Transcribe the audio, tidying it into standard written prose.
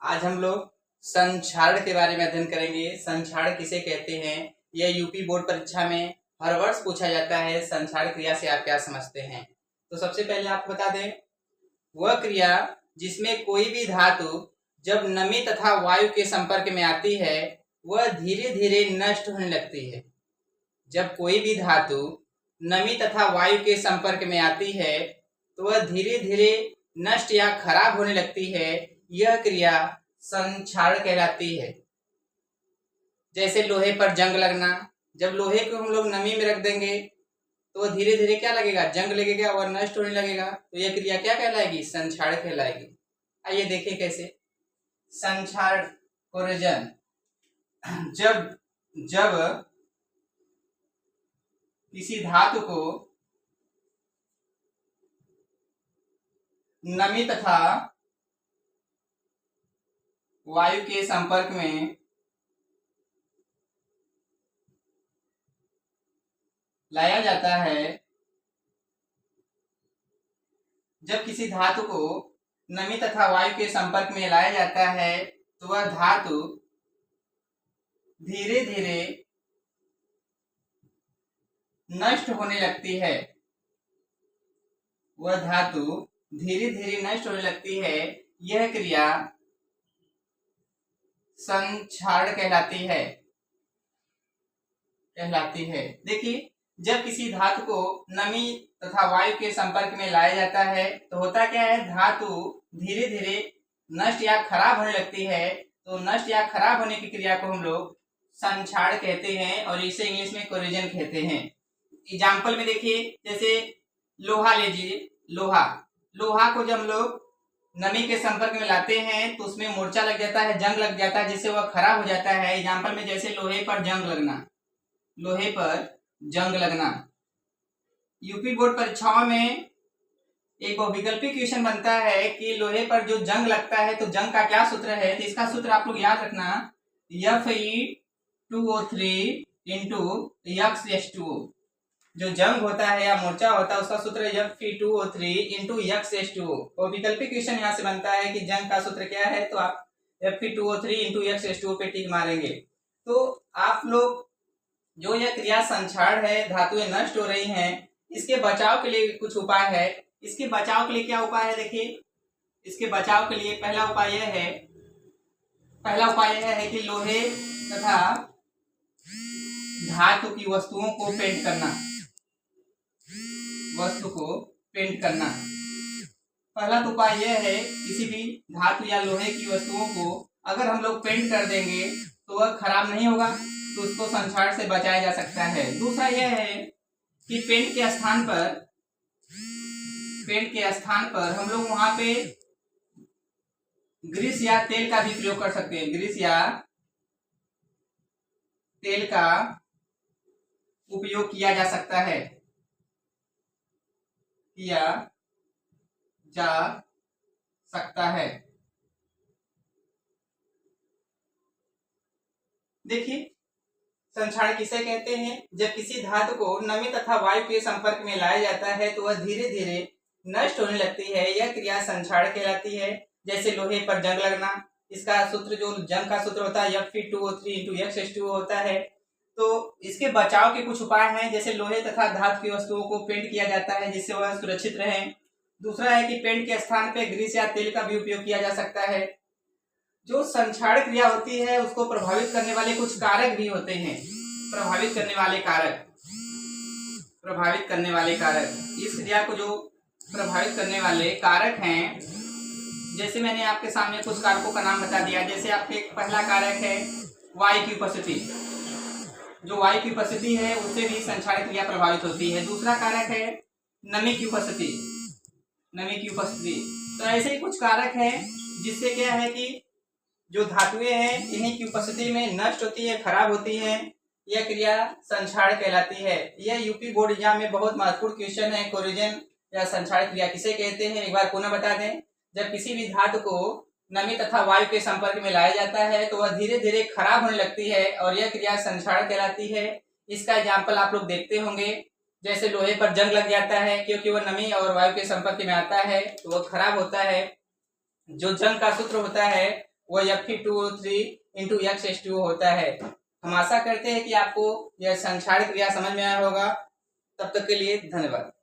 आज हम लोग संक्षारण के बारे में अध्ययन करेंगे। संक्षारण किसे कहते हैं, यह यूपी बोर्ड परीक्षा में हर वर्ष पूछा जाता है। संक्षारण क्रिया से आप क्या समझते हैं? तो सबसे पहले आपको बता दें, वह क्रिया जिसमें कोई भी धातु जब नमी तथा वायु के संपर्क में आती है वह धीरे धीरे नष्ट होने लगती है। जब कोई भी धातु नमी तथा वायु के संपर्क में आती है तो वह धीरे धीरे नष्ट या खराब होने लगती है। यह क्रिया संक्षारण कहलाती है। जैसे लोहे पर जंग लगना, जब लोहे को हम लोग नमी में रख देंगे तो वह धीरे धीरे क्या लगेगा, जंग लगेगा और नष्ट होने लगेगा। तो यह क्रिया क्या कहलाएगी, संक्षारण कहलाएगी। आइए देखें कैसे। संक्षारण कोरोजन, जब जब किसी धातु को नमी तथा वायु के संपर्क में लाया जाता है, जब किसी धातु को नमी तथा वायु के संपर्क में लाया जाता है तो वह धातु धीरे धीरे नष्ट होने लगती है। वह धातु धीरे धीरे नष्ट होने लगती है। यह क्रिया संक्षारण कहलाती है। देखिए, जब किसी धातु को नमी तथा वायु के संपर्क में लाया जाता है तो होता क्या है, धातु धीरे धीरे नष्ट या खराब होने लगती है। तो नष्ट या खराब होने की क्रिया को हम लोग संक्षारण कहते हैं और इसे इंग्लिश में कोरोजन कहते हैं। एग्जाम्पल में देखिए, जैसे लोहा लीजिए। लोहा को जब हम लोग नमी के संपर्क में लाते हैं तो उसमें मूर्छा लग जाता है, जंग लग जाता है, जिससे वह खराब हो जाता है। एग्जाम्पल में जैसे लोहे पर जंग लगना। यूपी बोर्ड परीक्षाओं में एक बहुविकल्पी क्वेश्चन बनता है कि लोहे पर जो जंग लगता है तो जंग का क्या सूत्र है। तो इसका सूत्र आप लोग याद रखना, Fe2O3 × X2O। जो जंग होता है या मूर्छा होता है उसका सूत्र है Fe2O3 × X2O। और वैकल्पिक क्वेश्चन यहाँ से बनता है कि जंग का सूत्र क्या है, तो आप Fe2O3 × X2O पे टिक मारेंगे। तो आप लोग जो यह क्रिया संक्षारण है, धातुएं नष्ट हो रही हैं, इसके बचाव के लिए कुछ उपाय है। इसके बचाव के लिए क्या उपाय है, देखिए। इसके बचाव के लिए पहला उपाय यह है कि लोहे तथा धातु की वस्तुओं को पेंट करना। पहला तो उपाय यह है, किसी भी धातु या लोहे की वस्तुओं को अगर हम लोग पेंट कर देंगे तो वह खराब नहीं होगा, तो उसको संक्षारण से बचाया जा सकता है। दूसरा यह है कि पेंट के स्थान पर हम लोग वहां पे ग्रीस या तेल का भी प्रयोग कर सकते हैं। ग्रीस या तेल का उपयोग किया जा सकता है। देखिए, संक्षारण किसे कहते हैं, जब किसी धातु को नमी तथा वायु के संपर्क में लाया जाता है तो वह धीरे धीरे नष्ट होने लगती है। यह क्रिया संक्षारण कहलाती है। जैसे लोहे पर जंग लगना, इसका सूत्र जो जंग का सूत्र होता है Fe2O3 × X2O होता है। तो इसके बचाव के कुछ उपाय हैं, जैसे लोहे तथा धातु की वस्तुओं को पेंट किया जाता है जिससे वह सुरक्षित रहे। दूसरा है कि पेंट के स्थान पे ग्रीस या तेल का भी उपयोग किया जा सकता है। जो संक्षारण क्रिया होती है उसको प्रभावित करने वाले कुछ कारक भी होते हैं। प्रभावित करने वाले कारक, इस क्रिया को जो प्रभावित करने वाले कारक हैं, जैसे मैंने आपके सामने कुछ कारकों का नाम बता दिया। जैसे आपके पहला कारक है वायु की उपस्थिति। जो वायु की उपस्थिति है उससे भी संक्षारण क्रिया प्रभावित होती है। दूसरा कारक है नमी की उपस्थिति। तो ऐसे ही कुछ कारक हैं जिससे क्या है कि जो धातुएं हैं इन्हीं की उपस्थिति में नष्ट होती है, खराब होती है। यह क्रिया संक्षारण कहलाती है। यह यूपी बोर्ड एग्जाम में बहुत महत्वपूर्ण क्वेश्चन है। कोरोजन या संक्षारण क्रिया किसे कहते हैं, एक बार पुनः बता दें। जब किसी भी धातु को नमी तथा वायु के संपर्क में लाया जाता है तो वह धीरे धीरे खराब होने लगती है और यह क्रिया संक्षारण कहलाती है। इसका एग्जाम्पल आप लोग देखते होंगे, जैसे लोहे पर जंग लग जाता है क्योंकि वह नमी और वायु के संपर्क में आता है तो वह खराब होता है। जो जंग का सूत्र होता है वह Fe2O3 इंटू X होता है। हम आशा करते हैं कि आपको यह संक्षारक क्रिया समझ में आया होगा। तब तक के लिए धन्यवाद।